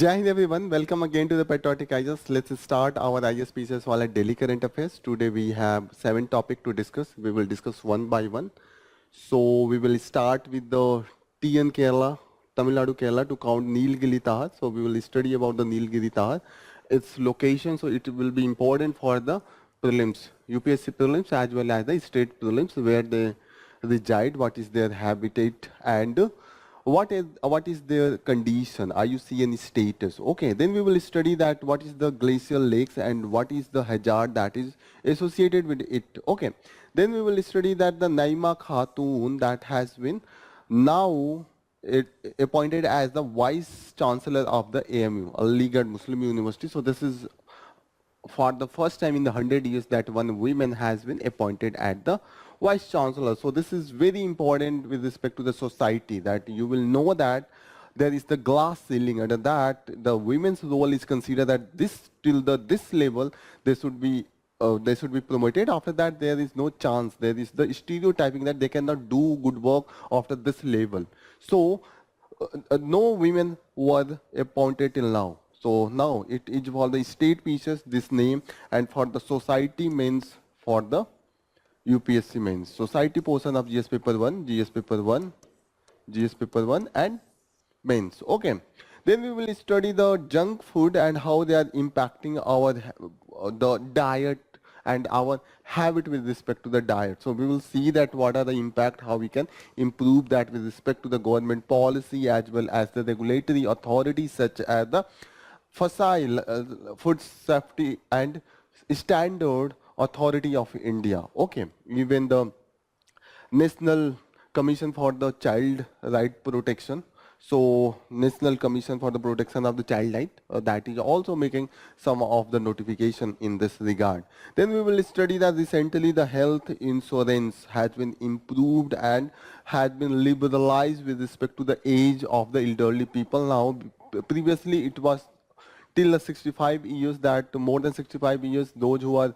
Jai Hind everyone, welcome again to the Patriotic IAS. Let's start our IAS PCSwala Delhi current affairs. Today we have 7 topics to discuss. We will discuss one by one. So we will start with the TN Kerala, Tamil Nadu Kerala to count Nilgiri Tahar. So we will study about the Nilgiri Tahar, its location. So it will be important for the prelims, UPSC prelims as well as the state prelims where they reside, what is their habitat and what is their condition? Are you see any status? Okay, then we will study that what is the glacial lakes and what is the hazard that is associated with it. Okay, then we will study that the Naima Khatun that has been now appointed as the vice chancellor of the AMU, Aligarh Muslim University. So this is for the first time in the 100 years that one woman has been appointed at the vice chancellor. So this is very important with respect to the society, that you will know that there is the glass ceiling. Under that, the women's role is considered that this till this level they should be promoted. After that, there is no chance. There is the stereotyping that they cannot do good work after this level. So no women were appointed till now. So now it is for the state pieces this name, and for the society means for the UPSC mains. Society portion of GS paper 1, GS paper 1, GS paper 1 and mains. Okay. Then we will study the junk food and how they are impacting our the diet and our habit with respect to the diet. So we will see that what are the impact, how we can improve that with respect to the government policy as well as the regulatory authorities such as the Food Safety and Standard Authority of India. Okay, even the National Commission for the Child Right Protection. So National Commission for the Protection of the Child Right, that is also making some of the notification in this regard. Then we will study that recently the health insurance has been improved and has been liberalized with respect to the age of the elderly people. Now, previously it was till 65 years, that more than 65 years, those who are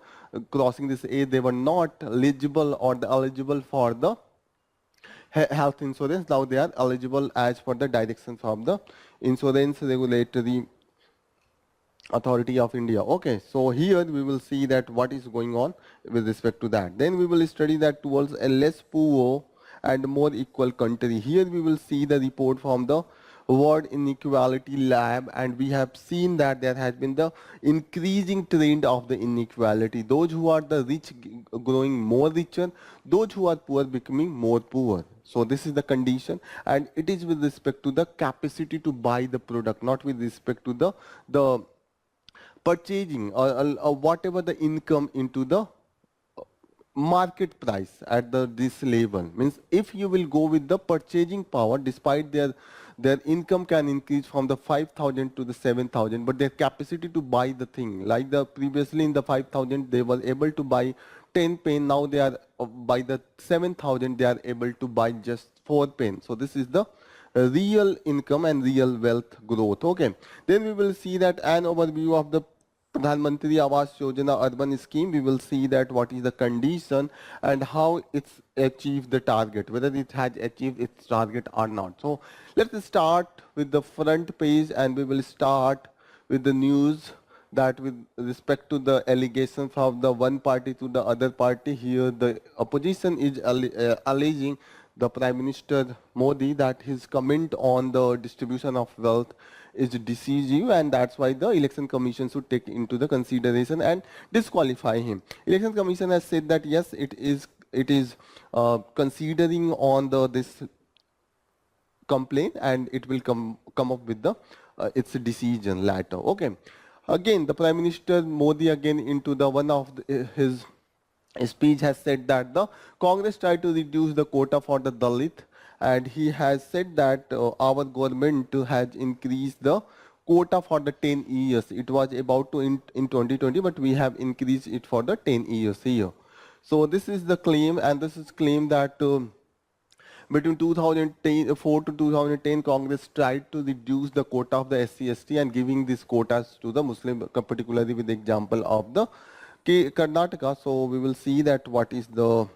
crossing this age, they were not eligible or eligible for the health insurance. Now they are eligible as per the directions of the Insurance Regulatory Authority of India. Okay, so here we will see that what is going on with respect to that. Then we will study that towards a less poor and more equal country. Here we will see the report from the World Inequality Lab, and we have seen that there has been the increasing trend of the inequality. Those who are the rich growing more richer, those who are poor becoming more poor. So this is the condition, and it is with respect to the capacity to buy the product, not with respect to the purchasing or whatever the income into the market price at this level. Means if you will go with the purchasing power, despite their income can increase from the 5,000 to the 7,000, but their capacity to buy the thing, like the previously in the 5,000 they were able to buy 10 pen, now they are by the 7,000 they are able to buy just 4 pen. So this is the real income and real wealth growth. Okay, then we will see that an overview of the Pradhan Mantri Awas Yojana urban scheme. We will see that what is the condition and how it's achieved the target, whether it has achieved its target or not. So let's start with the front page, and we will start with the news that with respect to the allegations of the one party to the other party. Here the opposition is alleging the Prime Minister Modi that his comment on the distribution of wealth is decisive, and that's why the Election Commission should take into the consideration and disqualify him. Election Commission has said that yes, it is considering on this complaint, and it will come up with the its decision later. Okay. Again, the Prime Minister Modi again into the one of his speech has said that the Congress tried to reduce the quota for the Dalit, and he has said that our government has increased the quota for the 10 years. It was about to in 2020, but we have increased it for the 10 years here. So this is the claim, and this is claim that between 2004 to 2010, Congress tried to reduce the quota of the SC/ST and giving these quotas to the Muslim, particularly with the example of the Karnataka. So we will see that what is the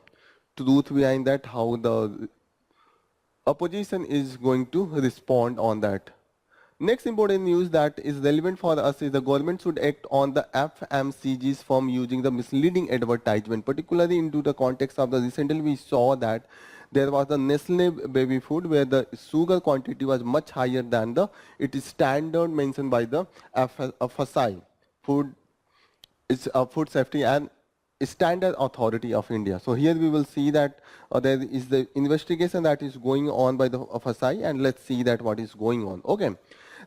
truth behind that, how the opposition is going to respond on that. Next important news that is relevant for us is the government should act on the FMCGs from using the misleading advertisement, particularly into the context of the recently we saw that there was a Nestle baby food where the sugar quantity was much higher than the it is standard mentioned by the FSI, food is Food Safety and Standard Authority of India. So here we will see that there is the investigation that is going on by the FSI, and let's see that what is going on. Okay.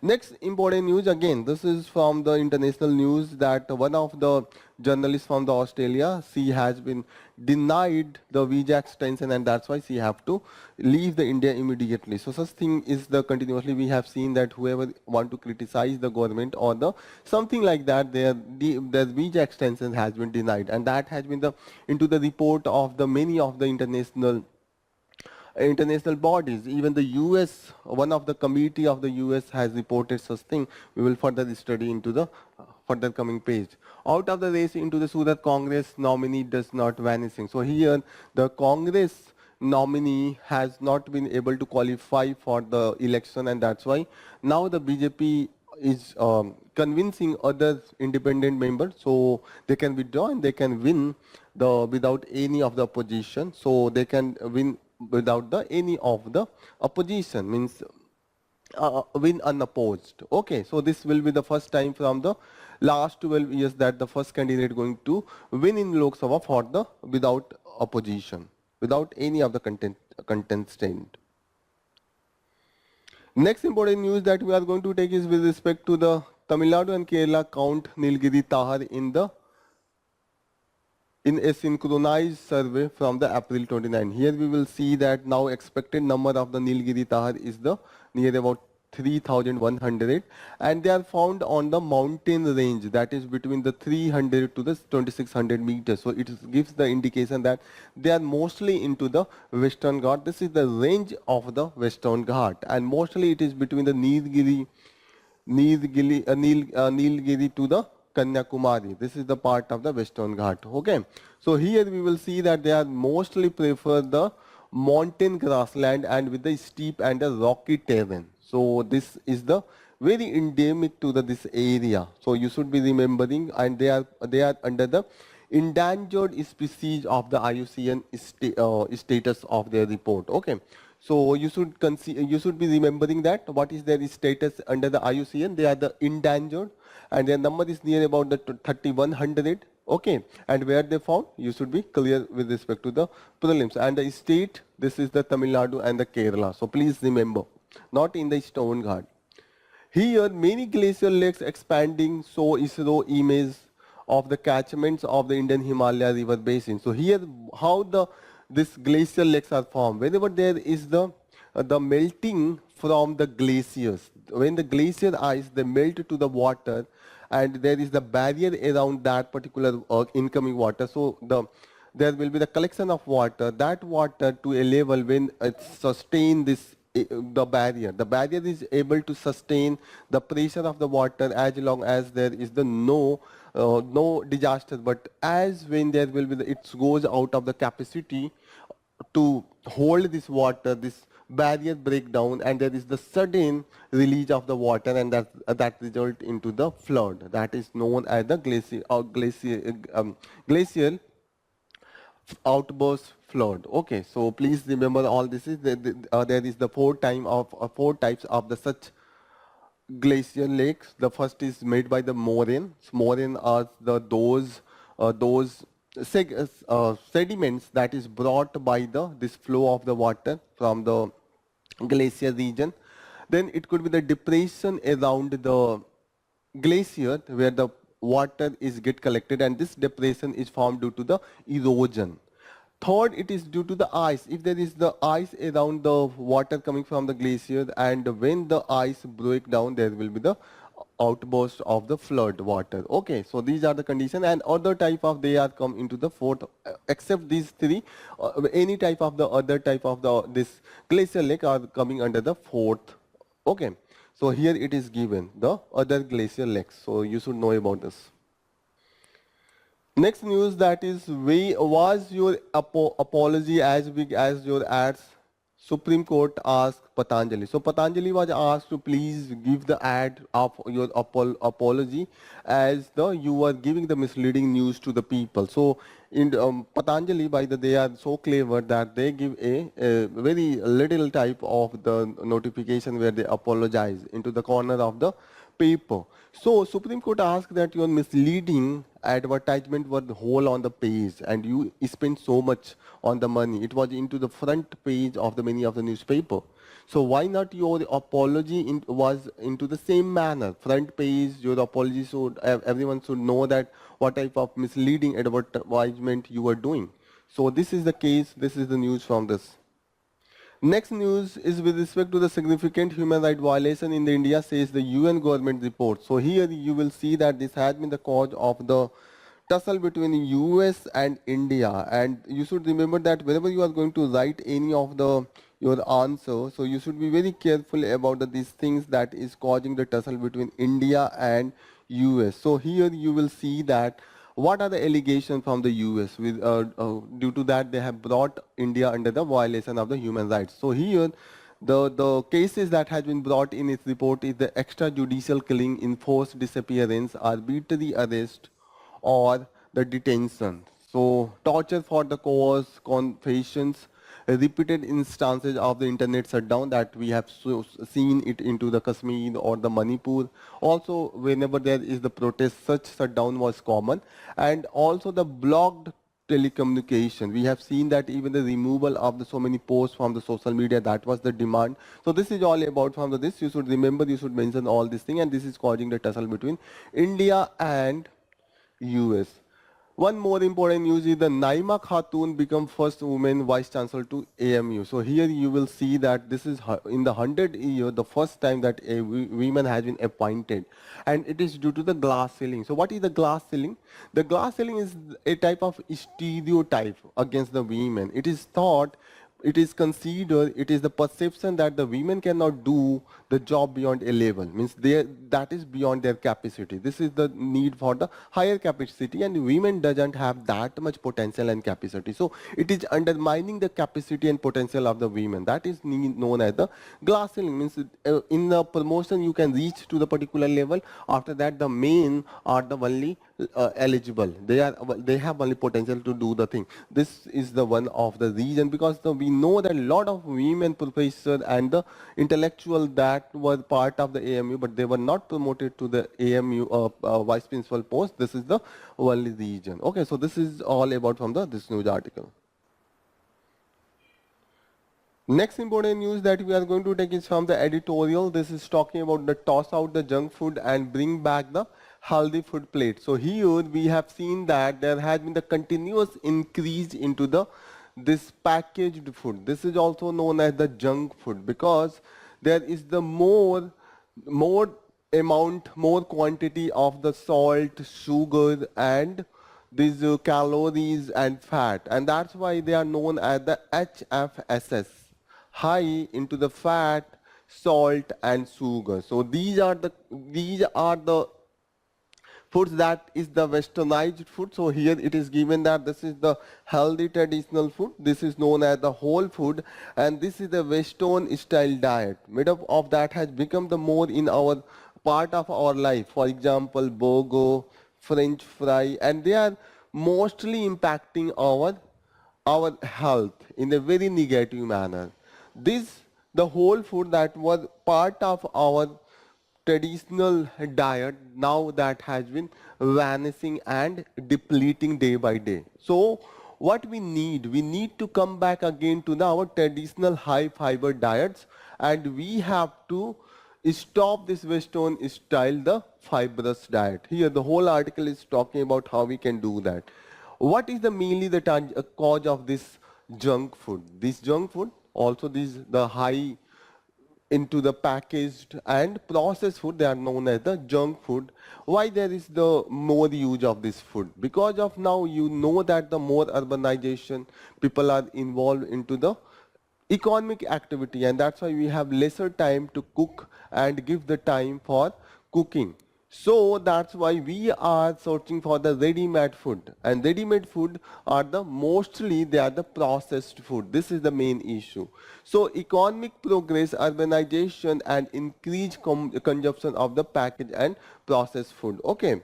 Next important news, again this is from the international news, that one of the journalists from the Australia, she has been denied the visa extension, and that's why she have to leave the India immediately. So such thing is the continuously we have seen that whoever want to criticize the government or the something like that, their visa extension has been denied, and that has been the into the report of the many of the international bodies. Even the US, one of the committee of the US has reported such thing. We will further study into the further coming page. Out of the race into the Surat Congress nominee does not vanishing. So here the Congress nominee has not been able to qualify for the election, and that's why now the BJP is convincing other independent members so they can withdraw and they can win the without any of the opposition. So they can win without the any of the opposition, means win unopposed. Okay, so this will be the first time from the last 12 years that the first candidate going to win in Lok Sabha for the without opposition, without any of the contestant. Next important news that we are going to take is with respect to the Tamil Nadu and Kerala count Nilgiri Tahar in a synchronized survey from the April 29. Here we will see that now expected number of the Nilgiri Tahar is the near about 3,100, and they are found on the mountain range that is between the 300 to the 2,600 meters. So it gives the indication that they are mostly into the Western Ghat. This is the range of the Western Ghat, and mostly it is between the Nilgiri to the Kanyakumari. This is the part of the Western Ghat. Okay. So here we will see that they are mostly prefer the mountain grassland and with the steep and the rocky terrain. So this is the very endemic to this area. So you should be remembering, and they are under the endangered species of the IUCN status of their report. Okay. So you should be remembering that what is their status under the IUCN. They are the endangered, and their number is near about the 3,100. Okay, and where they found, you should be clear with respect to the prelims. And the state, this is the Tamil Nadu and the Kerala. So please remember, not in the Stone Ghat. Here, many glacial lakes expanding, so ISRO image of the catchments of the Indian Himalaya river basin. So here, how this glacial lakes are formed. Whenever there is the melting from the glaciers, when the glacier ice they melt to the water, and there is the barrier around that particular incoming water. So there will be the collection of water. That water to a level when it sustain this the barrier. The barrier is able to sustain the pressure of the water as long as there is the no disaster. But as when there will be it goes out of the capacity to hold this water, this barrier breakdown, and there is the sudden release of the water, and that result into the flood. That is known as the glacial outburst flood. Okay, so please remember all this is there is the four types of the such glacial lakes. The first is made by the moraine. Moraine are those sediments that is brought by this flow of the water from the glacier region. Then it could be the depression around the glacier where the water is get collected, and this depression is formed due to the erosion. Third, it is due to the ice. If there is the ice around the water coming from the glacier, and when the ice break down, there will be the outburst of the flood water. Okay, so these are the conditions, and other type of they are come into the fourth, except these three, any type of the other type of this glacial lake are coming under the fourth. Okay, so here it is given the other glacial lakes, so you should know about this. Next news, that is, was your apology as big as your ads? Supreme Court asked Patanjali. So Patanjali was asked to please give the ad of your apology, as you were giving the misleading news to the people. So in Patanjali, by the they are so clever that they give a very little type of the notification where they apologize into the corner of the paper. So Supreme Court asked that your misleading advertisement was whole on the page and you spent so much on the money. It was into the front page of the many of the newspaper. So why not your apology was into the same manner? Front page, your apology should, everyone should know that what type of misleading advertisement you were doing. So this is the case, this is the news from this. Next news is with respect to the significant human right violation in the India, says the UN government report. So here you will see that this has been the cause of the tussle between US and India, and you should remember that whenever you are going to write any of the your answer, so you should be very careful about these things that is causing the tussle between India and US. So here you will see that what are the allegations from the US? With, due to that, they have brought India under the violation of the human rights. So here, the cases that has been brought in its report is the extrajudicial killing, enforced disappearance, arbitrary arrest, or the detention. So torture for the cause, confessions, repeated instances of the internet shutdown that we have seen it into the Kashmir or the Manipur. Also, whenever there is the protest, such shutdown was common. And also the blocked telecommunication. We have seen that even the removal of the so many posts from the social media, that was the demand. So this is all about from this. You should remember, you should mention all these things, and this is causing the tussle between India and US. One more important news is the Naima Khatun become first woman vice chancellor to AMU. So here you will see that this is in the 100th year the first time that a woman has been appointed, and it is due to the glass ceiling. So what is the glass ceiling? The glass ceiling is a type of stereotype against the women. It is thought, it is considered, it is the perception that the women cannot do the job beyond a level, means that is beyond their capacity. This is the need for the higher capacity, and women doesn't have that much potential and capacity. So it is undermining the capacity and potential of the women. That is known as the glass ceiling, means in the promotion you can reach to the particular level. After that, the men are the only eligible. They have only potential to do the thing. This is the one of the reason, because we know that a lot of women professors and the intellectual that were part of the AMU, but they were not promoted to the AMU vice principal post. This is the only reason. Okay, so this is all about from this news article. Next important news that we are going to take is from the editorial. This is talking about the toss out the junk food and bring back the healthy food plate. So here we have seen that there has been the continuous increase into this packaged food. This is also known as the junk food, because there is the more amount, more quantity of the salt, sugar, and these calories and fat, and that's why they are known as the HFSS, high into the fat, salt, and sugar. So these are the foods that is the westernized food. So here it is given that this is the healthy traditional food. This is known as the whole food, and this is the western style diet. Made up of that has become the more in our part of our life. For example, burger, French fry, and they are mostly impacting our health in a very negative manner. This the whole food that was part of our traditional diet, now that has been vanishing and depleting day by day. So what we need to come back again to our traditional high fiber diets, and we have to stop this western style the fibrous diet. Here the whole article is talking about how we can do that. What is the mainly the cause of this junk food? This junk food, also the high into the packaged and processed food, they are known as the junk food. Why there is the more use of this food? Because of now you know that the more urbanization, people are involved into the economic activity, and that's why we have lesser time to cook and give the time for cooking. So that's why we are searching for the ready-made food, and ready-made food are the mostly they are the processed food. This is the main issue. So economic progress, urbanization, and increased consumption of the packaged and processed food. Okay.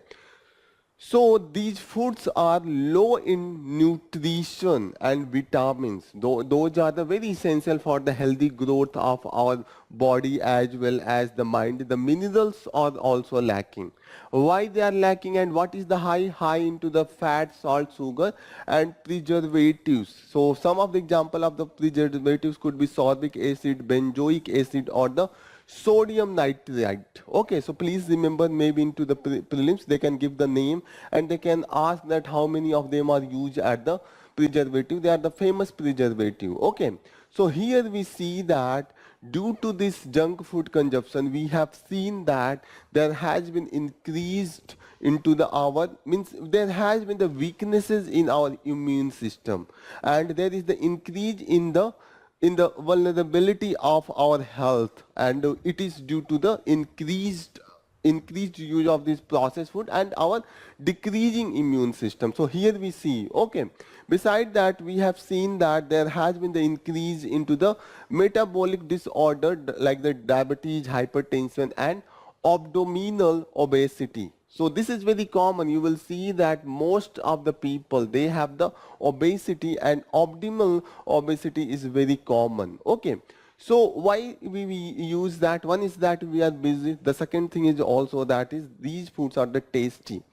So these foods are low in nutrition and vitamins. Those are the very essential for the healthy growth of our body as well as the mind. The minerals are also lacking. Why they are lacking, and what is the high into the fat, salt, sugar and preservatives. So some of the example of the preservatives could be sorbic acid, benzoic acid, or the sodium nitrite. Okay, so please remember, maybe into the prelims they can give the name and they can ask that how many of them are used at the preservative. They are the famous preservative. Okay, so here we see that due to this junk food consumption, we have seen that there has been increased into the our means there has been the weaknesses in our immune system, and there is the increase in the vulnerability of our health, and it is due to the increased use of this processed food and our decreasing immune system. So here we see, okay, beside that we have seen that there has been the increase into the metabolic disorder like the diabetes, hypertension and abdominal obesity. So this is very common. You will see that most of the people, they have the obesity, and abdominal obesity is very common. Okay. So why we use that? One is that we are busy. The second thing is also that is these foods are the tasty.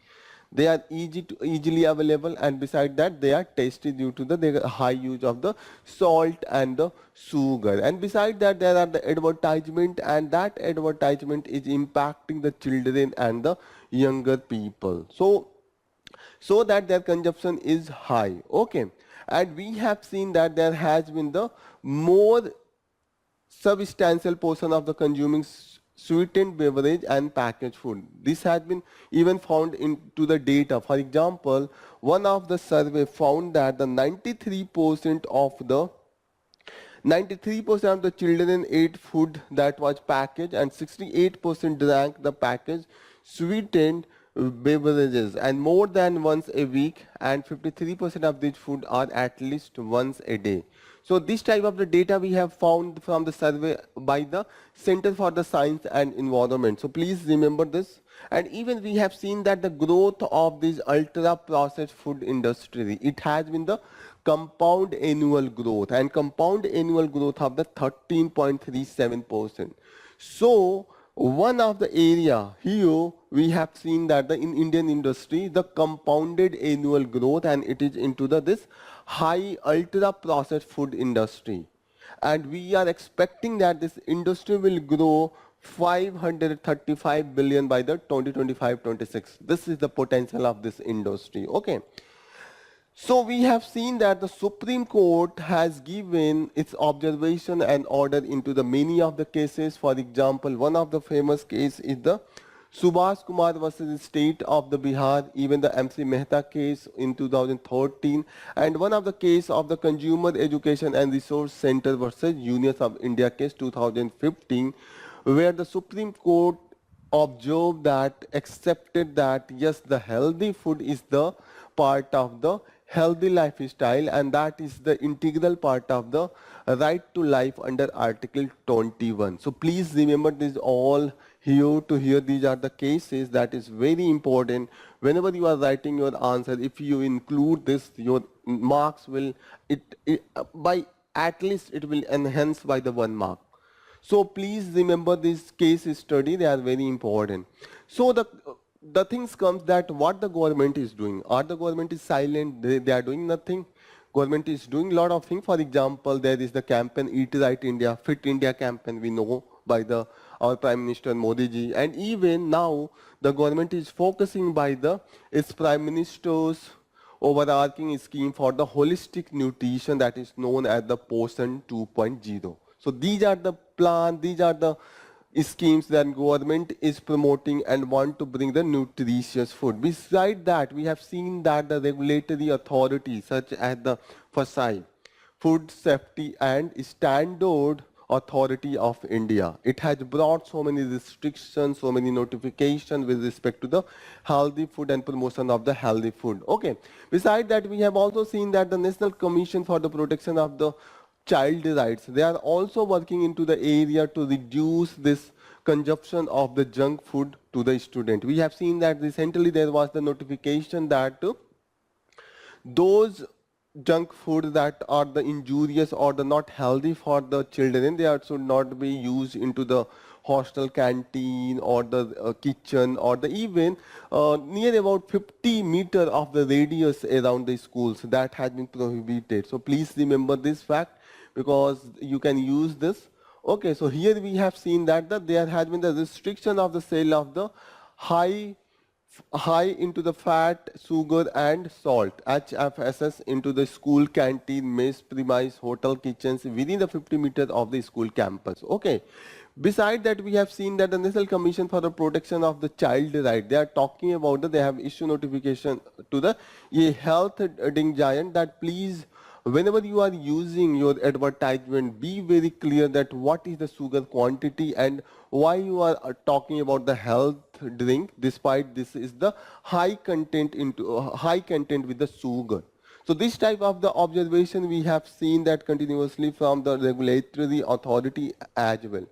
They are easily available, and beside that they are tasty due to the their high use of the salt and the sugar. And beside that there are the advertisement, and that advertisement is impacting the children and the younger people. So that their consumption is high. Okay, and we have seen that there has been the more substantial portion of the consuming sweetened beverage and packaged food. This has been even found into the data. For example, one of the survey found that the 93% of the children ate food that was packaged, and 68% drank the packaged sweetened beverages and more than once a week, and 53% of these food are at least once a day. So this type of the data we have found from the survey by the Center for the Science and Environment. So please remember this. And even we have seen that the growth of this ultra processed food industry, it has been the compound annual growth, and compound annual growth of the 13.37%. So one of the area here we have seen that the in Indian industry the compounded annual growth, and it is into the this high ultra processed food industry, and we are expecting that this industry will grow 535 billion by the 2025-26. This is the potential of this industry. Okay. So we have seen that the Supreme Court has given its observation and order into the many of the cases. For example, one of the famous case is the Subhas Kumar versus State of the Bihar, even the MC Mehta case in 2013, and one of the case of the Consumer Education and Resource Center versus Unions of India case 2015, where the Supreme Court observed that, accepted that yes, the healthy food is the part of the healthy lifestyle, and that is the integral part of the right to life under Article 21. So please remember this all here to here. These are the cases that is very important. Whenever you are writing your answer, if you include this, your marks will, by at least it will enhance by the 1 mark. So please remember this case study, they are very important. So the things comes that what the government is doing. Or the government is silent, they are doing nothing. Government is doing a lot of things. For example, there is the campaign Eat Right India, Fit India campaign, we know by our Prime Minister Modi ji. And even now the government is focusing by its Prime Minister's overarching scheme for the holistic nutrition that is known as the Poshan 2.0. So these are the plan, these are the schemes that government is promoting and want to bring the nutritious food. Beside that, we have seen that the regulatory authorities such as the FSI, Food Safety and Standard Authority of India. It has brought so many restrictions, so many notifications with respect to the healthy food and promotion of the healthy food. Okay. Besides that, we have also seen that the National Commission for the Protection of the Child Rights, they are also working into the area to reduce this consumption of the junk food to the student. We have seen that recently there was the notification that those junk food that are the injurious or the not healthy for the children, they should not be used into the hostel canteen or the kitchen or the even near about 50 meter of the radius around the schools. That has been prohibited. So please remember this fact because you can use this. Okay, so here we have seen that there has been the restriction of the sale of the high into the fat, sugar and salt, HFSS, into the school canteen, mess, premise, hotel kitchens within the 50 meters of the school campus. Okay. Beside that, we have seen that the National Commission for the Protection of the Child Right, they are talking about that they have issued notification to the health giant that please, whenever you are using your advertisement, be very clear that what is the sugar quantity and why you are talking about the health drink, despite this is the high content with the sugar. So this type of the observation we have seen that continuously from the regulatory authority as well.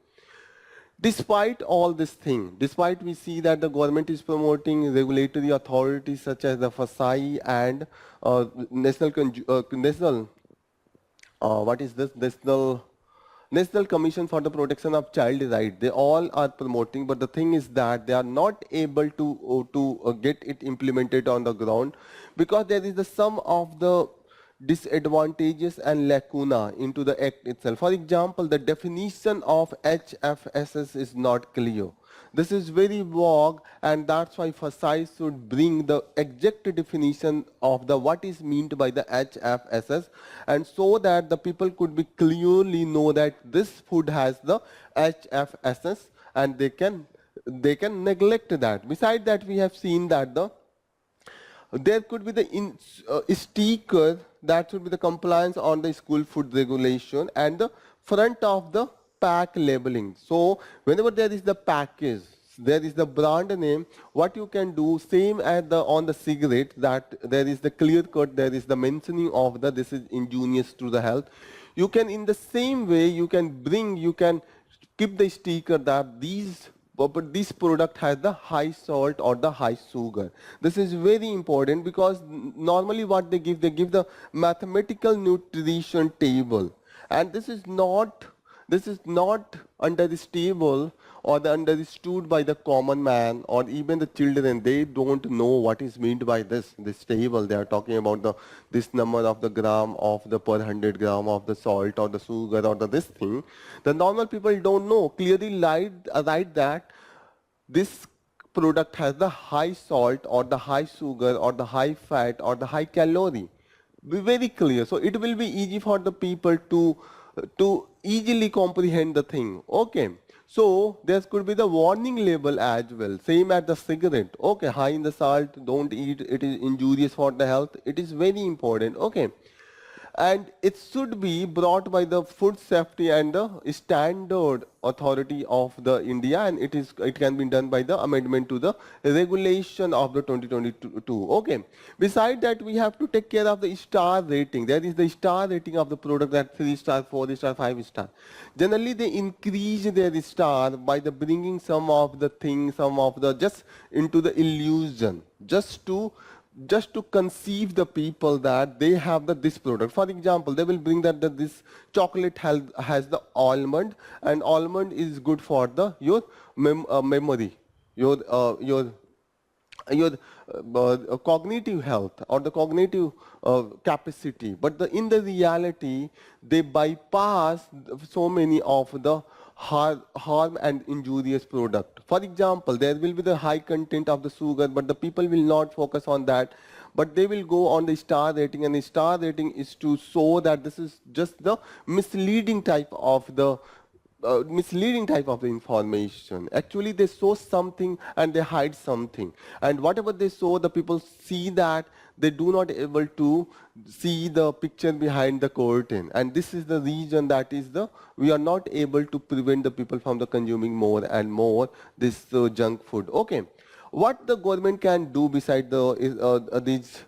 Despite all this thing, despite we see that the government is promoting regulatory authorities such as the FSI and National Commission for the Protection of Child Rights, they all are promoting, but the thing is that they are not able to get it implemented on the ground because there is the sum of the disadvantages and lacuna into the act itself. For example, the definition of HFSS is not clear. This is very vague, and that's why FSI should bring the exact definition of the what is meant by the HFSS, and so that the people could be clearly know that this food has the HFSS and they can neglect that. Besides that, we have seen that there could be the sticker that should be the compliance on the school food regulation and the front of the pack labeling. So whenever there is the package, there is the brand name, what you can do, same as on the cigarette, that there is the clear cut, there is the mentioning of the this is injurious to the health. You can, in the same way, you can keep the sticker that but this product has the high salt or the high sugar. This is very important because normally what they give the mathematical nutrition table, and this is not understandable or understood by the common man or even the children. They don't know what is meant by this table. They are talking about this number of the gram of the per 100 gram of the salt or the sugar or this thing. The normal people don't know. Clearly write that this product has the high salt or the high sugar or the high fat or the high calorie. Be very clear. So it will be easy for the people to easily comprehend the thing. Okay. So there could be the warning label as well, same as the cigarette. Okay, high in the salt, don't eat, it is injurious for the health. It is very important. Okay. And it should be brought by the Food Safety and the Standard Authority of the India, and it can be done by the amendment to the regulation of the 2022. Okay. Besides that, we have to take care of the star rating. There is the star rating of the product at 3 star, 4 star, 5 star. Generally, they increase their star by the bringing some of the things, just into the illusion, just to conceive the people that they have this product. For example, they will bring that this chocolate has the almond, and almond is good for your memory, your cognitive health or the cognitive capacity. But in the reality, they bypass so many of the harm and injurious product. For example, there will be the high content of the sugar, but the people will not focus on that, but they will go on the star rating, and the star rating is to show that this is just the misleading type of the misleading type of the information. Actually, they show something and they hide something. And whatever they show, the people see that they do not able to see the picture behind the curtain. And this is the reason that is the we are not able to prevent the people from the consuming more and more this junk food. Okay, what the government can do beside the these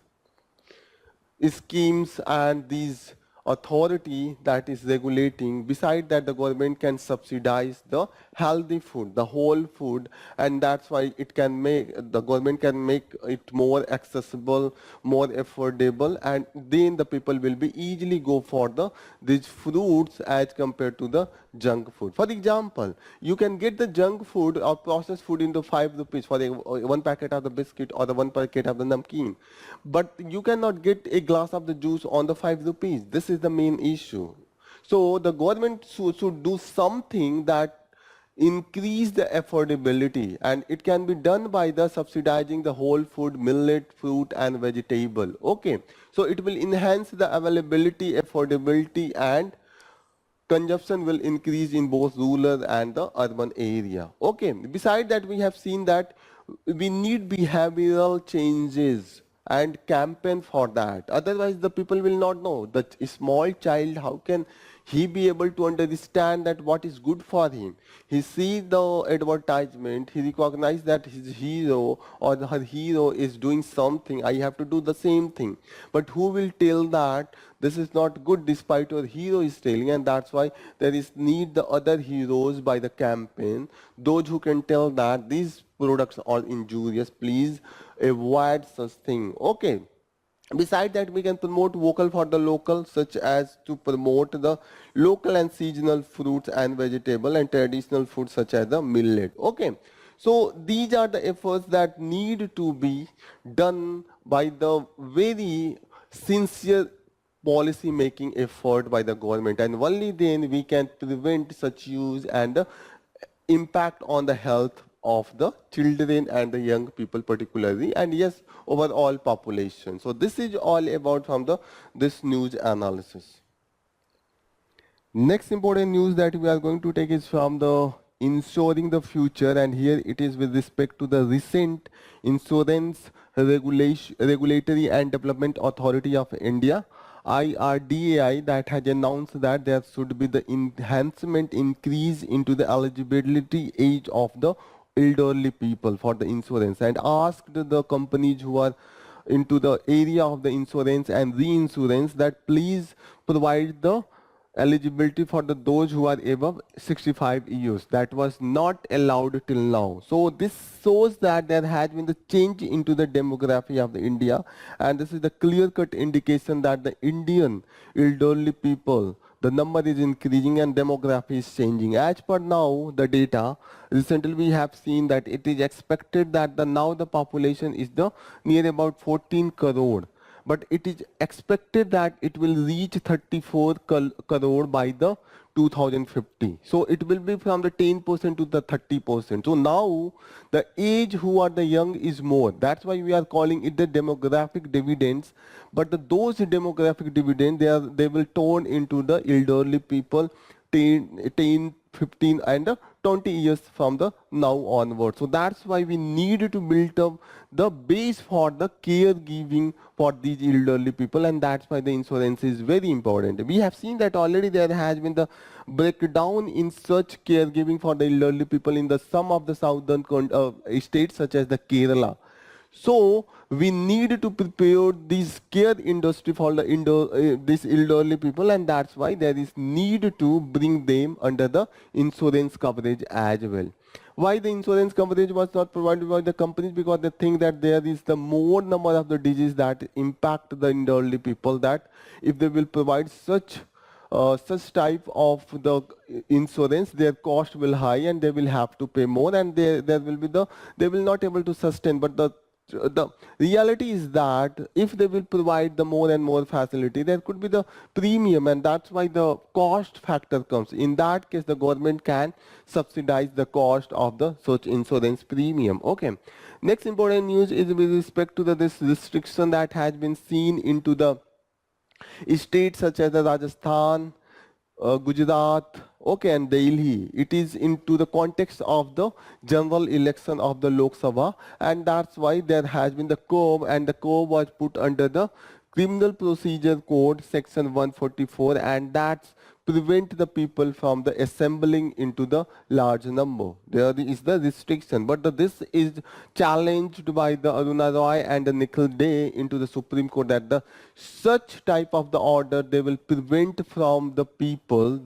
schemes and these authority that is regulating, beside that the government can subsidize the healthy food, the whole food, and that's why it can make the government can make it more accessible, more affordable, and then the people will be easily go for the these fruits as compared to the junk food. For example, you can get the junk food or processed food into 5 rupees for the one packet of the biscuit or the one packet of the namkeen, but you cannot get a glass of the juice on the 5 rupees. This is the main issue. So the government should do something that increase the affordability, and it can be done by the subsidizing the whole food, millet, fruit and vegetable. Okay, so it will enhance the availability, affordability, and consumption will increase in both rural and the urban area. Okay, beside that we have seen that we need behavioral changes and campaign for that, otherwise the people will not know. The small child, how can he be able to understand that what is good for him? He see the advertisement, he recognize that his hero or her hero is doing something, I have to do the same thing. But who will tell that this is not good despite your hero is telling? And that's why there is need the other heroes by the campaign, those who can tell that these products are injurious, please avoid such thing. Okay, beside that we can promote vocal for the local, such as to promote the local and seasonal fruits and vegetable and traditional foods such as the millet. Okay, so these are the efforts that need to be done by the very sincere policy making effort by the government, and only then we can prevent such use and impact on the health of the children and the young people particularly, and yes, overall population. So this is all about from the this news analysis. Next important news that we are going to take is from the Ensuring the Future, and here it is with respect to the recent Insurance Regulatory and Development Authority of India, IRDAI, that has announced that there should be the enhancement increase into the eligibility age of the elderly people for the insurance, and asked the companies who are into the area of the insurance and reinsurance that please provide the eligibility for those who are above 65 years. That was not allowed till now. So this shows that there has been the change into the demography of the India, and this is the clear-cut indication that the Indian elderly people, the number is increasing and demography is changing. As per now, the data, recently we have seen that it is expected that now the population is near about 14 crore. But it is expected that it will reach 34 crore by the 2050. So it will be from the 10% to the 30%. So now the age who are the young is more. That's why we are calling it the demographic dividends. But those demographic dividends, they will turn into the elderly people 10, 15 and 20 years from the now onward. So that's why we need to build up the base for the caregiving for these elderly people, and that's why the insurance is very important. We have seen that already there has been the breakdown in such caregiving for the elderly people in the some of the southern states such as the Kerala. So we need to prepare this care industry for the these elderly people, and that's why there is need to bring them under the insurance coverage as well. Why the insurance coverage was not provided by the companies? Because they think that there is the more number of the diseases that impact the elderly people, that if they will provide such type of the insurance, their cost will high and they will have to pay more, and there will be they will not able to sustain. But the reality is that if they will provide the more and more facility, there could be the premium, and that's why the cost factor comes. In that case, the government can subsidize the cost of the such insurance premium. Okay. Next important news is with respect to this restriction that has been seen into the states such as the Rajasthan, Gujarat, okay, and Delhi. It is into the context of the general election of the Lok Sabha, and that's why there has been the curve, and the curve was put under the Criminal Procedure Code section 144, and that's prevent the people from the assembling into the large number. There is the restriction, but this is challenged by the Aruna Roy and the Nikhil Day into the Supreme Court that the such type of the order they will prevent from the people,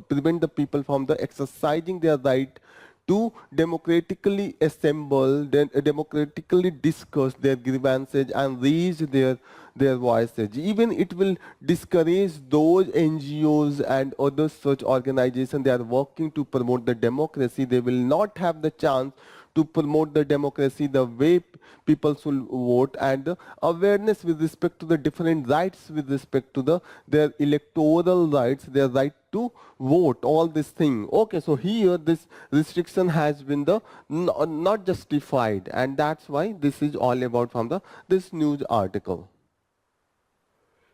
prevent the people from the exercising their right to democratically assemble, then democratically discuss their grievances and raise their voices. Even it will discourage those NGOs and other such organizations they are working to promote the democracy. They will not have the chance to promote the democracy the way people should vote, and the awareness with respect to the different rights with respect to their electoral rights, their right to vote, all this thing. Okay, so here this restriction has been not justified, and that's why this is all about from this news article.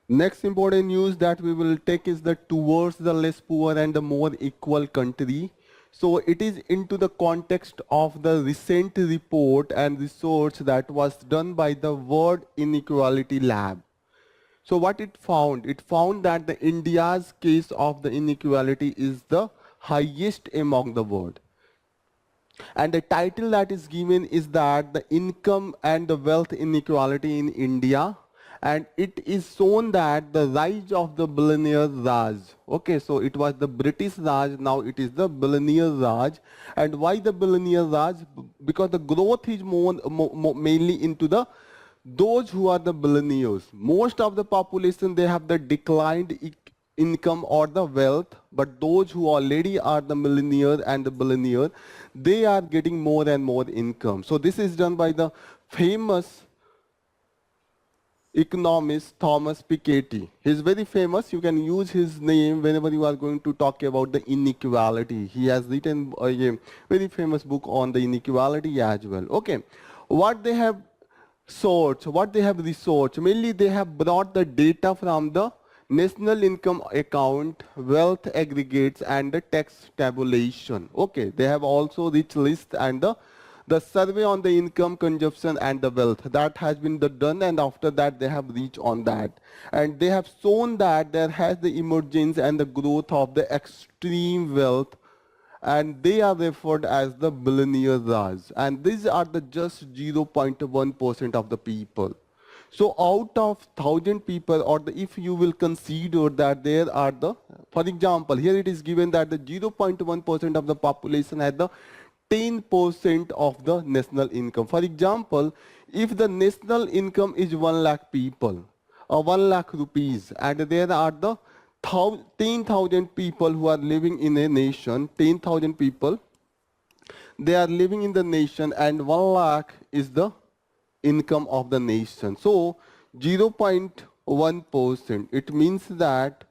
Next important news that we will take is the towards the less poor and the more equal country. So it is into the context of the recent report and research that was done by the World Inequality Lab. So what it found that the India's case of the inequality is the highest among the world. And the title that is given is that the income and the wealth inequality in India, and it is shown that the rise of the billionaire Raj. Okay, so it was the British Raj, now it is the billionaire Raj. And why the billionaire Raj? Because the growth is mainly into those who are the billionaires. Most of the population, they have the declined income or the wealth, but those who already are the millionaire and the billionaire, they are getting more and more income. So this is done by the famous economist Thomas Piketty. He is very famous. You can use his name whenever you are going to talk about the inequality. He has written a very famous book on the inequality as well. Okay, what they have searched, what they have researched, mainly they have brought the data from the National Income Account, wealth aggregates, and the tax tabulation. Okay, they have also rich list and the survey on the income, consumption, and the wealth. That has been done, and after that they have reached on that. And they have shown that there has the emergence and the growth of the extreme wealth, and they are referred as the billionaire Raj. And these are the just 0.1% of the people. So out of 1,000 people, or if you will consider that there are for example, here it is given that the 0.1% of the population had the 10% of the national income. For example, if the national income is 1 lakh people, or 1 lakh rupees, and there are the 10,000 people who are living in a nation, 10,000 people, they are living in the nation, and 1 lakh is the income of the nation. So 0.1%, it means that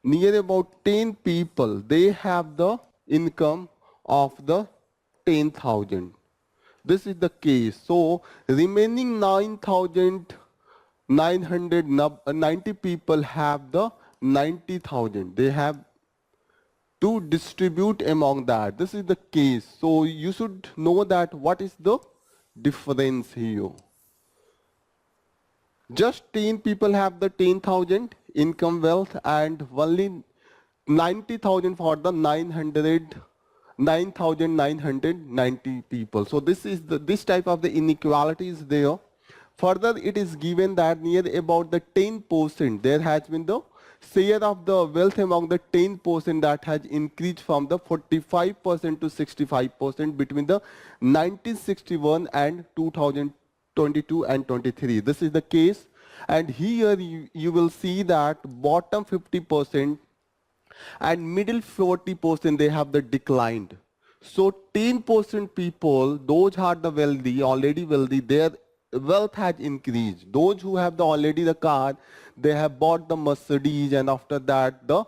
near about 10 people, they have the income of the 10,000. This is the case. So remaining 9,990 people have the 90,000. They have to distribute among that. This is the case. So you should know that what is the difference here. Just 10 people have the 10,000 income wealth, and only 90,000 for the 9,990 people. So this is this type of the inequality is there. Further, it is given that near about the 10%, there has been the share of the wealth among the 10% that has increased from the 45% to 65% between the 1961 and 2022 and 23. This is the case. And here you will see that bottom 50% and middle 40%, they have the declined. So 10% people, those who are the wealthy, already wealthy, their wealth has increased. Those who have already the car, they have bought the Mercedes, and after that the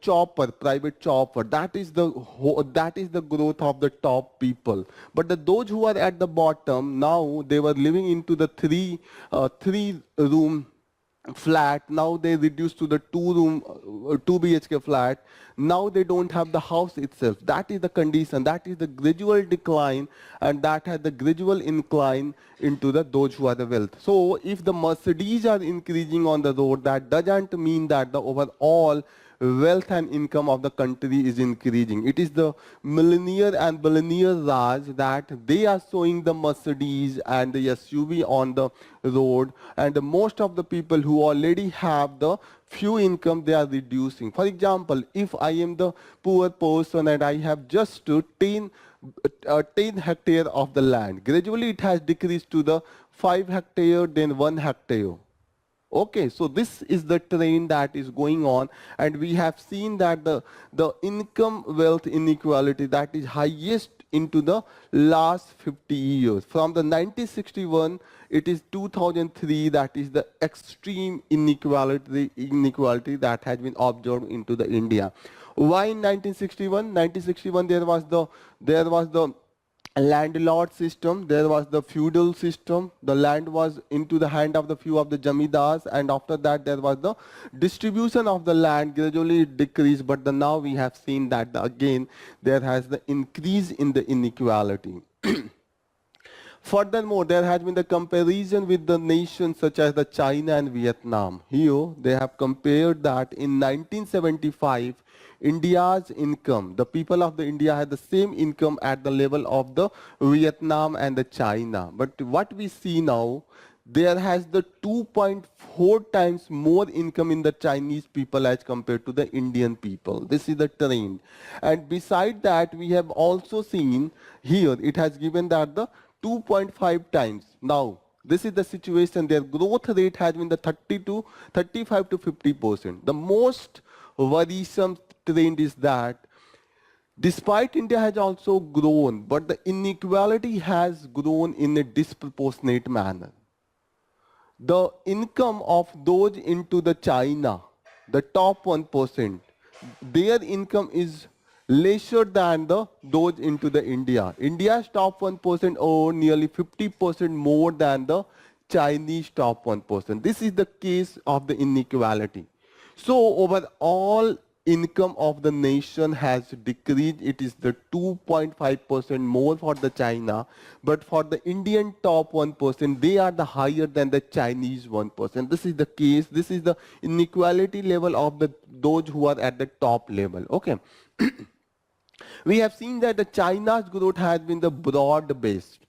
chopper, private chopper. That is the growth of the top people. But those who are at the bottom, now they were living into the three room flat, now they reduced to the 2 BHK flat. Now they don't have the house itself. That is the condition, that is the gradual decline, and that has the gradual incline into the those who are the wealth. So if the Mercedes are increasing on the road, that doesn't mean that the overall wealth and income of the country is increasing. It is the millionaire and billionaire Raj that they are showing the Mercedes and the SUV on the road, and most of the people who already have the few income, they are reducing. For example, if I am the poor person and I have just 10 hectare of the land, gradually it has decreased to the 5 hectare, then 1 hectare. Okay, so this is the trend that is going on, and we have seen that the income wealth inequality that is highest into the last 50 years. From the 1961, it is 2003 that is the extreme inequality that has been observed into the India. Why in 1961? 1961 there was the landlord system, there was the feudal system, the land was into the hand of the few of the jamidars, and after that there was the distribution of the land, gradually it decreased, but now we have seen that again there has the increase in the inequality. Furthermore, there has been the comparison with the nations such as the China and Vietnam. Here, they have compared that in 1975, India's income, the people of the India had the same income at the level of the Vietnam and the China. But what we see now, there has the 2.4 times more income in the Chinese people as compared to the Indian people. This is the trend. And beside that, we have also seen here, it has given that the 2.5 times. Now, this is the situation. Their growth rate has been the 35 to 50%. The most worrisome trend is that despite India has also grown, but the inequality has grown in a disproportionate manner. The income of those into the China, the top 1%, their income is lesser than those into the India. India's top 1% earn nearly 50% more than the Chinese top 1%. This is the case of the inequality. So overall income of the nation has decreased. It is the 2.5% more for the China, but for the Indian top 1%, they are the higher than the Chinese 1%. This is the case. This is the inequality level of those who are at the top level. Okay. We have seen that the China's growth has been the broad based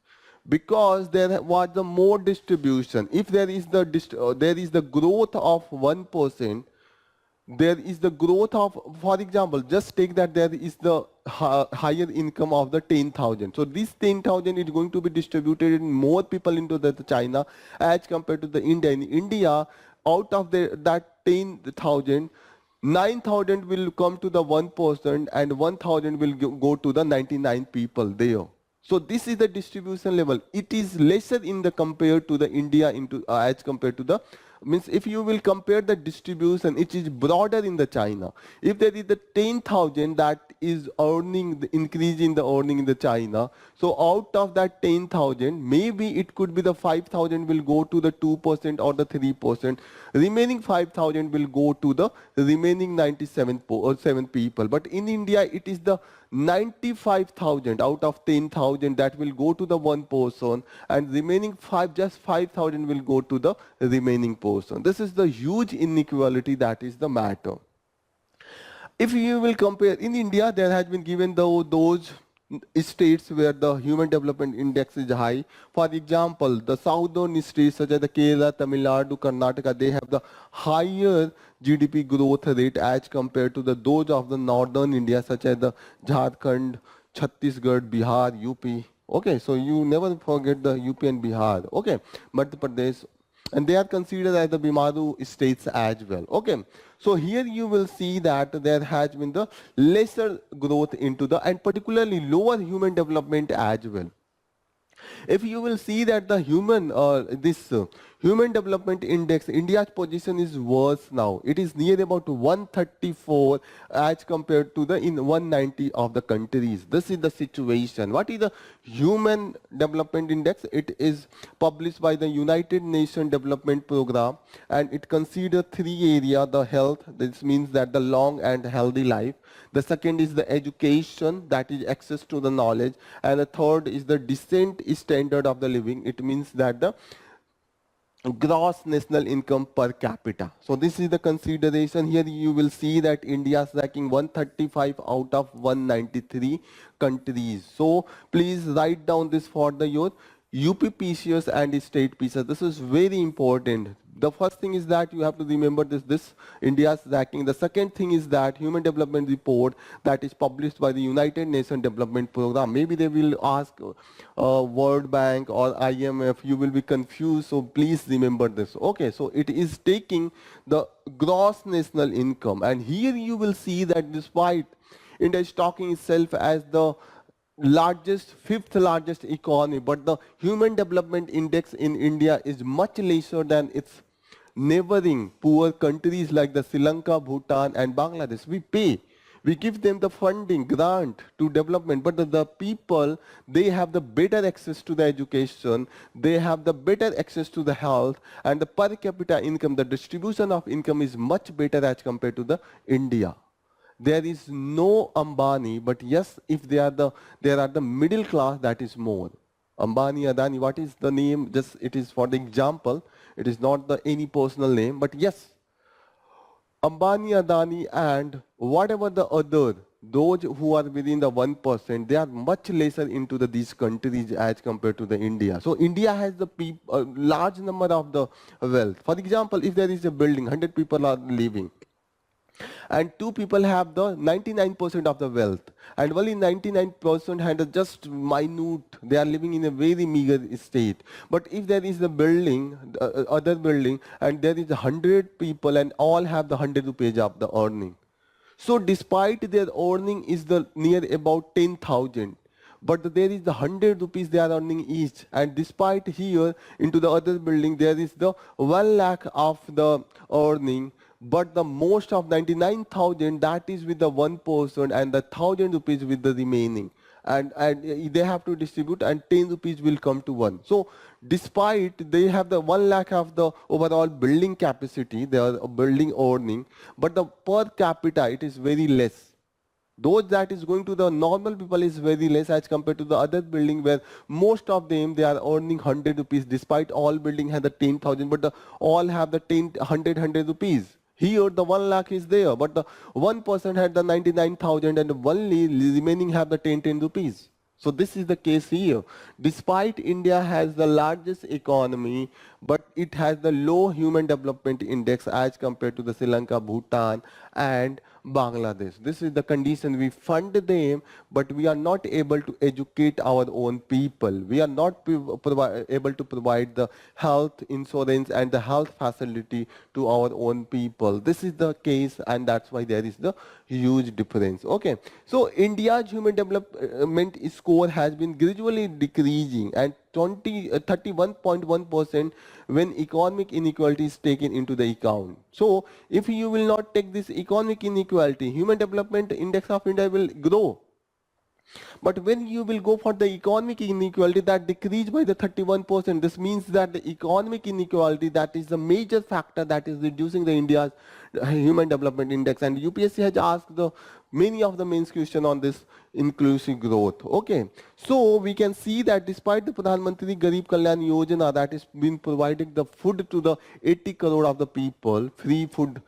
because there was the more distribution. If there is the growth of 1%, there is the growth of, for example, just take that there is the higher income of the 10,000. So this 10,000 is going to be distributed in more people into the China as compared to the India. In India, out of that 10,000, 9,000 will come to the 1% and 1,000 will go to the 99 people there. So this is the distribution level. It is lesser in the compared to the India into as compared to the, means if you will compare the distribution, it is broader in the China. If there is the 10,000 that is earning, the increase in the earning in the China, so out of that 10,000, maybe it could be the 5,000 will go to the 2% or the 3%. Remaining 5,000 will go to the remaining 97 or 7 people. But in India, it is the 95,000 out of 10,000 that will go to the one person, and remaining just 5,000 will go to the remaining person. This is the huge inequality that is the matter. If you will compare, in India, there has been given those states where the human development index is high. For example, the southern states such as the Kerala, Tamil Nadu, Karnataka, they have the higher GDP growth rate as compared to those of the northern India such as the Jharkhand, Chhattisgarh, Bihar, UP. Okay, so you never forget the UP and Bihar. Okay, Madhya Pradesh, and they are considered as the Bimaru states as well. Okay, so here you will see that there has been the lesser growth into the, and particularly lower human development as well. If you will see that the human development index, India's position is worse now. It is near about 134 as compared to the in 190 of the countries. This is the situation. What is the human development index? It is published by the United Nations Development Program, and it considers three areas: the health, this means that the long and healthy life; the second is the education, that is access to the knowledge; and the third is the decent standard of the living. It means that the gross national income per capita. So this is the consideration. Here you will see that India is ranking 135 out of 193 countries. So please write down this for the youth. UPPCS and state PCS. This is very important. The first thing is that you have to remember this India's ranking. The second thing is that human development report that is published by the United Nations Development Program. Maybe they will ask World Bank or IMF. You will be confused. So please remember this. Okay, so it is taking the gross national income, and here you will see that despite India is talking itself as the fifth largest economy, but the human development index in India is much lesser than its neighboring poor countries like the Sri Lanka, Bhutan and Bangladesh. We give them the funding, grant to development, but the people, they have the better access to the education, they have the better access to the health, and the per capita income, the distribution of income is much better as compared to the India. There is no Ambani, but yes, if there are the middle class, that is more. Ambani, Adani, what is the name? Just it is for the example. It is not any personal name, but yes, Ambani, Adani, and whatever the other, those who are within the 1%, they are much lesser into these countries as compared to the India. So India has the large number of the wealth. For example, if there is a building, 100 people are living, and two people have the 99% of the wealth, and only 99% had just minute, they are living in a very meager state. But if there is a building, other building, and there is 100 people and all have the 100 rupees of the earning, so despite their earning is the near about 10,000, but there is the 100 rupees they are earning each, and despite here into the other building there is the 1 lakh of the earning, but the most of 99,000 that is with the one person and the 1,000 rupees with the remaining, and they have to distribute and 10 rupees will come to one. So despite they have the 1 lakh of the overall building capacity, they are building earning, but the per capita it is very less. Those that is going to the normal people is very less as compared to the other building where most of them they are earning 100 rupees, despite all building have the 10,000, but all have the 100 rupees. Here the 1 lakh is there, but the 1% had the 99,000 and only remaining have the 10 rupees. So this is the case here. Despite India has the largest economy, but it has the low human development index as compared to the Sri Lanka, Bhutan and Bangladesh. This is the condition. We fund them, but we are not able to educate our own people. We are not able to provide the health insurance and the health facility to our own people. This is the case, and that's why there is the huge difference. Okay, so India's human development score has been gradually decreasing, and 31.1% when economic inequality is taken into the account. So if you will not take this economic inequality, human development index of India will grow. But when you will go for the economic inequality, that decreased by the 31%, this means that the economic inequality, that is the major factor that is reducing the India's human development index. And UPSC has asked many of the main questions on this inclusive growth. Okay, so we can see that despite the Pradhan Mantri Garib Kalyan Yojana that is been providing the food to the 80 crore of the people, free food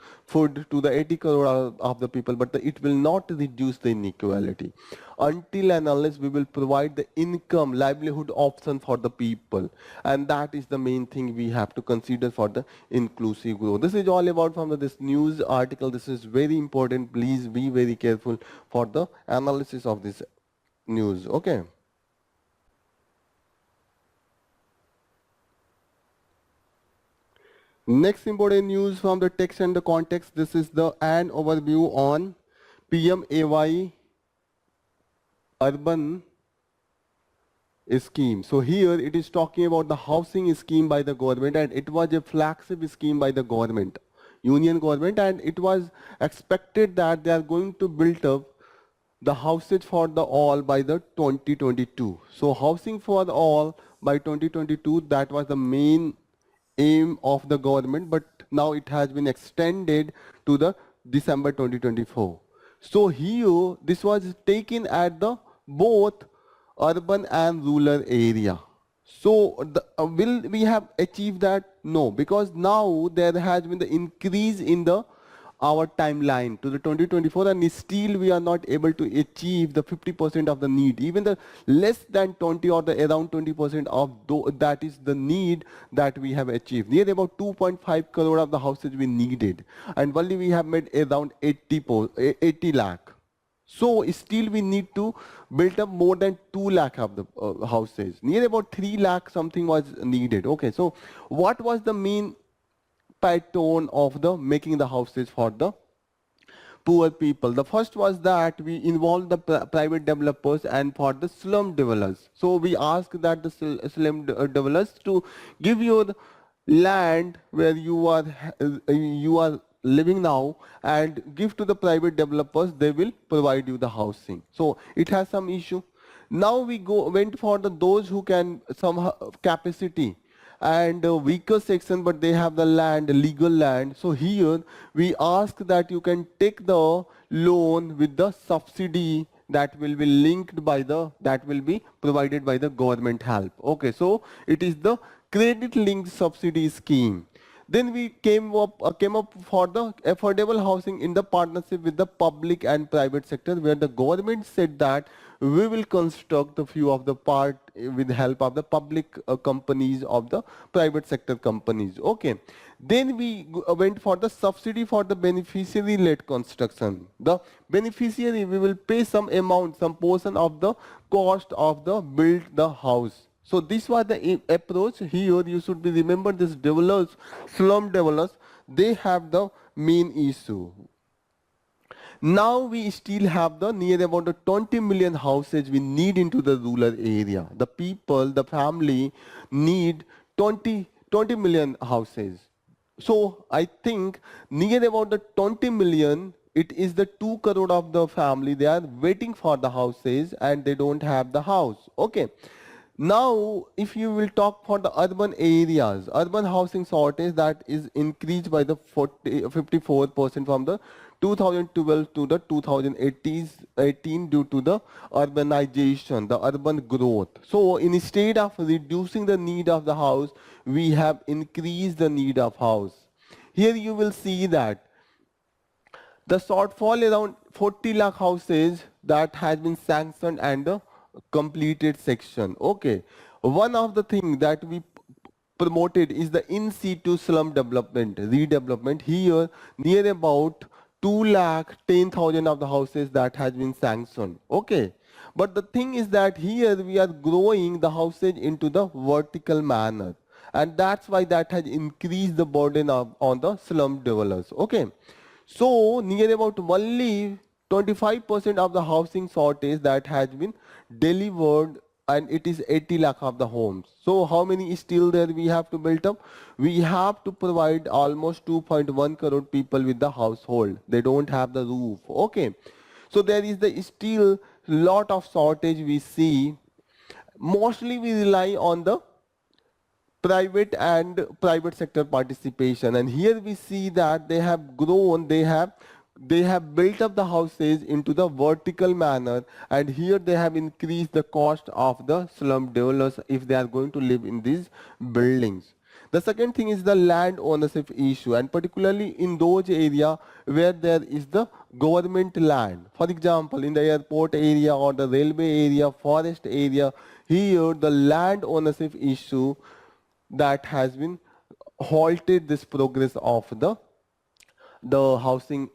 to the 80 crore of the people, but it will not reduce the inequality until and unless we will provide the income, livelihood option for the people. And that is the main thing we have to consider for the inclusive growth. This is all about from this news article. This is very important. Please be very careful for the analysis of this news. Okay. Next important news from the text and the context. This is an overview on PMAY urban scheme. So here it is talking about the housing scheme by the government, and it was a flagship scheme by the government, union government, and it was expected that they are going to build up the houses for the all by the 2022. So housing for the all by 2022, that was the main aim of the government, but now it has been extended to the December 2024. So here this was taken at the both urban and rural area. So will we have achieved that? No, because now there has been the increase in the our timeline to the 2024, and still we are not able to achieve the 50% of the need. Even the less than 20 or the around 20% of that is the need that we have achieved. Near about 2.5 crore of the houses we needed, and only we have made around 80 lakh. So still we need to build up more than 2 lakh of the houses. Near about 3 lakh something was needed. Okay, so what was the main pattern of the making the houses for the poor people? The first was that we involved the private developers and for the slum developers. So we asked that the slum developers to give you the land where you are living now, and give to the private developers. They will provide you the housing. So it has some issue. Now we went for those who can some capacity and weaker section, but they have the land, legal land. So here we ask that you can take the loan with the subsidy that will be linked by that will be provided by the government help. Okay, so it is the credit linked subsidy scheme. Then we came up for the affordable housing in the partnership with the public and private sector, where the government said that we will construct a few of the part with the help of the public companies of the private sector companies. Okay. Then we went for the subsidy for the beneficiary-led construction. The beneficiary, we will pay some amount, some portion of the cost of the build the house. So this was the approach. Here you should be remember this developers, slum developers, they have the main issue. Now we still have the near about the 20 million houses we need into the rural area. The people, the family need 20 million houses. So I think near about the 20 million, it is the 2 crore of the family. They are waiting for the houses and they don't have the house. Okay. Now, if you will talk for the urban areas, urban housing shortage that is increased by the 54% from the 2012 to the 2018 due to the urbanization, the urban growth. So instead of reducing the need of the house, we have increased the need of house. Here you will see that the shortfall around 40 lakh houses that has been sanctioned and completed section. Okay, one of the things that we promoted is the in situ slum development, redevelopment. Here near about 2,10,000 of the houses that has been sanctioned. Okay, but the thing is that here we are growing the houses into the vertical manner, and that's why that has increased the burden on the slum developers. Okay, so near about only 25% of the housing shortage that has been delivered, and it is 80 lakh of the homes. So how many is still there we have to build up? We have to provide almost 2.1 crore people with the household. They don't have the roof. Okay. So there is the still lot of shortage we see. Mostly we rely on the private sector participation, and here we see that they have grown, they have built up the houses into the vertical manner, and here they have increased the cost of the slum dwellers if they are going to live in these buildings. The second thing is the land ownership issue, and particularly in those areas where there is the government land. For example, in the airport area or the railway area, forest area, here the land ownership issue that has been halted this progress of the housing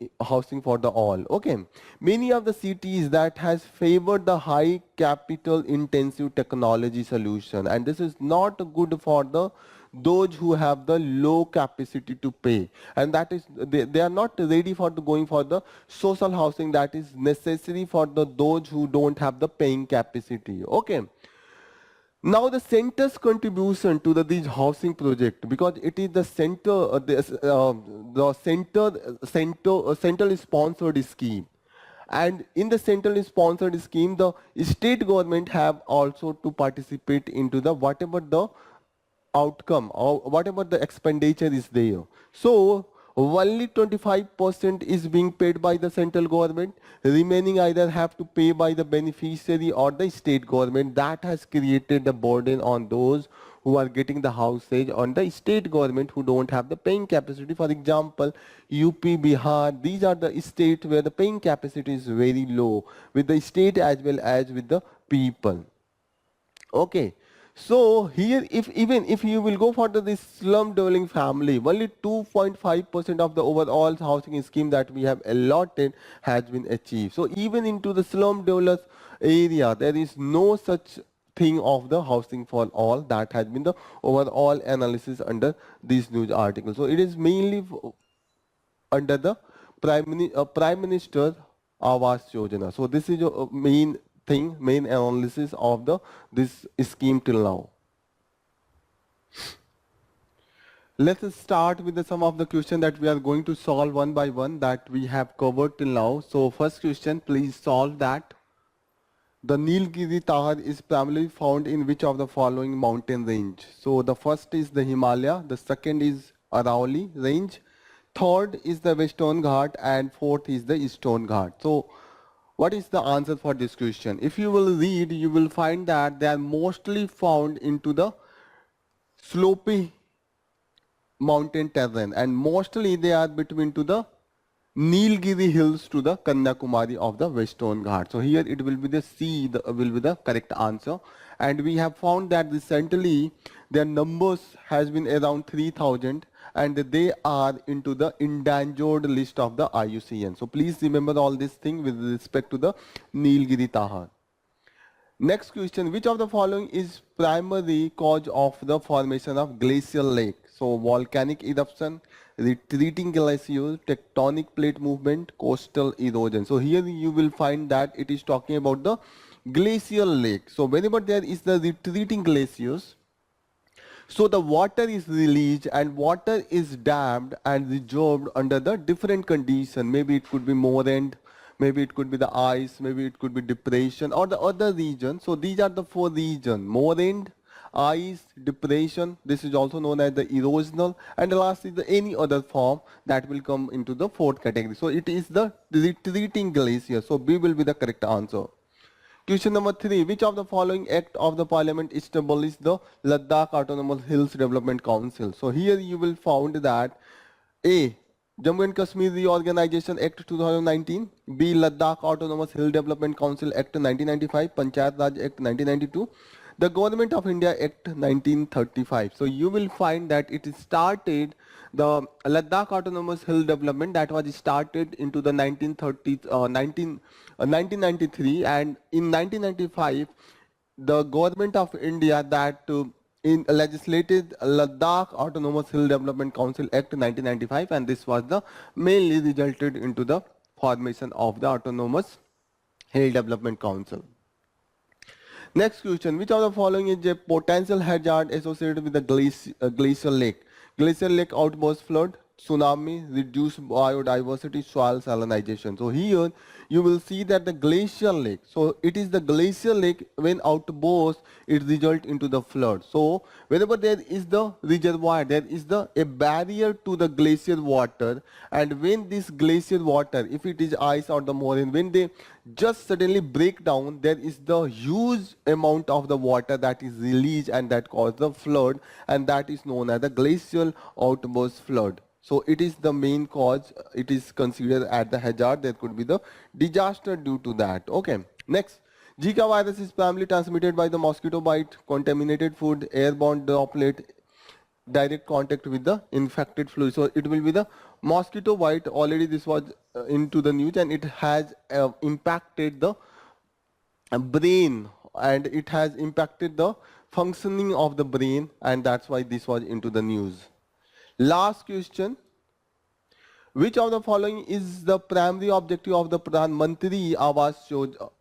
for the all. Okay, many of the cities that has favored the high capital intensive technology solution, and this is not good for those who have the low capacity to pay, and that is they are not ready for going for the social housing that is necessary for those who don't have the paying capacity. Okay. Now the center's contribution to these housing project, because it is the center, the central sponsored scheme, and in the central sponsored scheme, the state government have also to participate into the whatever the outcome or whatever the expenditure is there. So only 25% is being paid by the central government. Remaining either have to pay by the beneficiary or the state government. That has created the burden on those who are getting the housage on the state government who don't have the paying capacity. For example, UP, Bihar, these are the states where the paying capacity is very low with the state as well as with the people. Okay. So here, if even if you will go for this slum dwelling family, only 2.5% of the overall housing scheme that we have allotted has been achieved. So even into the slum dwellers area, there is no such thing of the housing for all. That has been the overall analysis under this news article. So it is mainly under the Prime Minister Awas Yojana. So this is a main thing, main analysis of the this scheme till now. Let us start with some of the questions that we are going to solve one by one that we have covered till now. So first question, please solve that. The Nilgiri Tahar is primarily found in which of the following mountain range? So the first is the Himalaya, the second is Arauli range, third is the Western Ghat, and fourth is the Eastern Ghat. So what is the answer for this question? If you will read, you will find that they are mostly found into the slopy mountain terrain, and mostly they are between to the Nilgiri hills to the Kanyakumari of the Western Ghat. So here it will be the C will be the correct answer. And we have found that recently their numbers has been around 3,000 and they are into the endangered list of the IUCN. So please remember all this thing with respect to the Nilgiri Tahar. Next question, which of the following is primary cause of the formation of glacial lake? So volcanic eruption, retreating glaciers, tectonic plate movement, coastal erosion. So here you will find that it is talking about the glacial lake. So whenever there is the retreating glaciers, so the water is released and water is dammed and reserved under the different condition. Maybe it could be moraine, maybe it could be the ice, maybe it could be depression or the other region. So these are the four regions: moraine, ice, depression. This is also known as the erosional, and the last is the any other form that will come into the fourth category. So it is the retreating glacier. So B will be the correct answer. Question number 3. Which of the following act of the parliament established the Ladakh Autonomous Hills Development Council? So here you will find that A. Jammu and Kashmir Reorganization Act 2019, B. Ladakh Autonomous Hill Development Council Act 1995, Panchayat Raj Act 1992, the Government of India Act 1935. So you will find that it started the Ladakh Autonomous Hill Development that was started into the 1993, and in 1995 the Government of India that in legislated Ladakh Autonomous Hill Development Council Act 1995, and this was the mainly resulted into the formation of the Autonomous Hill Development Council. Next question, which of the following is a potential hazard associated with the glacial lake? Glacial lake outburst flood, tsunami, reduced biodiversity, soil salinization. So here you will see that the glacial lake, so it is the glacial lake when outburst it result into the flood. So whenever there is the reservoir, there is a barrier to the glacier water, and when this glacier water, if it is ice or the moraine, when they just suddenly break down, there is the huge amount of the water that is released and that causes the flood, and that is known as the glacial outburst flood. So it is the main cause. It is considered as the hazard. There could be the disaster due to that. Okay. Next, Zika virus is primarily transmitted by the mosquito bite, contaminated food, airborne droplet, direct contact with the infected fluid. So it will be the mosquito bite. Already this was into the news, and it has impacted the brain, and it has impacted the functioning of the brain, and that's why this was into the news. Last question, Which of the following is the primary objective of the Pradhan Mantri Awas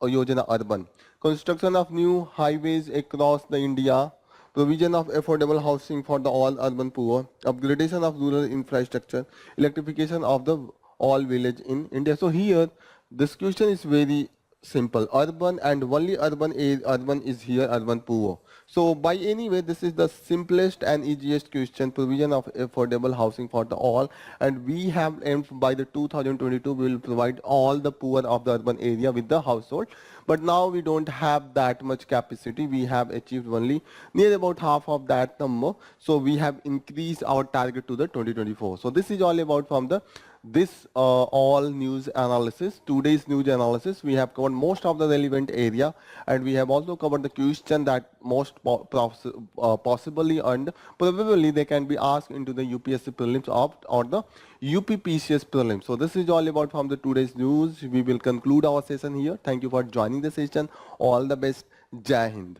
Yojana Urban? Construction of new highways across the India, provision of affordable housing for the all urban poor, upgradation of rural infrastructure, electrification of the all village in India. So here this question is very simple. Urban and only urban is here urban poor. So by any way, this is the simplest and easiest question, provision of affordable housing for the all, and we have aimed by the 2022 we will provide all the poor of the urban area with the household. But now we don't have that much capacity. We have achieved only near about half of that number. So we have increased our target to the 2024. So this is all about from the this all news analysis, today's news analysis. We have covered most of the relevant area, and we have also covered the question that most possibly and probably they can be asked into the UPSC prelims or the UPPCS prelims. So this is all about from the today's news. We will conclude our session here. Thank you for joining the session. All the best. Jai Hind.